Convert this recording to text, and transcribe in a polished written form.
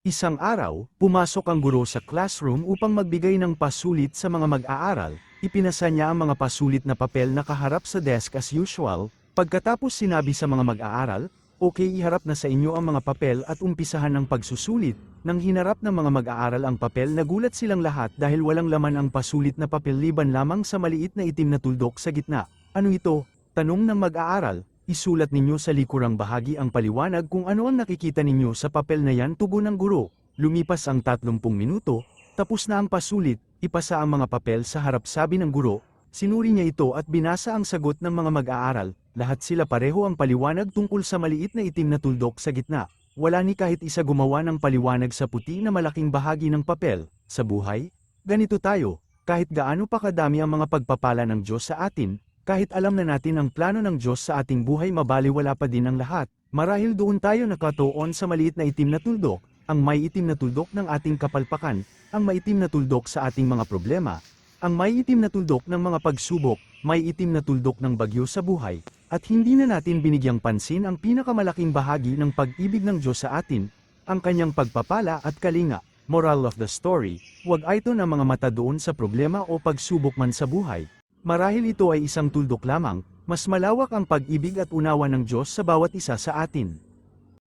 Isang araw, pumasok ang guro sa classroom upang magbigay ng pasulit sa mga mag-aaral. Ipinasa niya ang mga pasulit na papel na kaharap sa desk as usual. Pagkatapos sinabi sa mga mag-aaral, "Okay, iharap na sa inyo ang mga papel at umpisahan ang pagsusulit." Nang hinarap ng mga mag-aaral ang papel, nagulat silang lahat dahil walang laman ang pasulit na papel liban lamang sa maliit na itim na tuldok sa gitna. "Ano ito?" tanong ng mag-aaral. "Isulat ninyo sa likurang bahagi ang paliwanag kung ano ang nakikita ninyo sa papel na yan," tugon ng guro. Lumipas ang 30 minuto, tapos na ang pasulit, ipasa ang mga papel sa harap, sabi ng guro. Sinuri niya ito at binasa ang sagot ng mga mag-aaral. Lahat sila pareho ang paliwanag tungkol sa maliit na itim na tuldok sa gitna. Wala ni kahit isa gumawa ng paliwanag sa puti na malaking bahagi ng papel. Sa buhay, ganito tayo. Kahit gaano pa kadami ang mga pagpapala ng Diyos sa atin, kahit alam na natin ang plano ng Diyos sa ating buhay, mabaliwala pa din ang lahat. Marahil doon tayo nakatuon sa maliit na itim na tuldok, ang may itim na tuldok ng ating kapalpakan, ang maitim na tuldok sa ating mga problema, ang may itim na tuldok ng mga pagsubok, may itim na tuldok ng bagyo sa buhay, at hindi na natin binigyang pansin ang pinakamalaking bahagi ng pag-ibig ng Diyos sa atin, ang kanyang pagpapala at kalinga. Moral of the story, huwag ito ng mga mata doon sa problema o pagsubok man sa buhay. Marahil ito ay isang tuldok lamang, mas malawak ang pag-ibig at unawa ng Diyos sa bawat isa sa atin.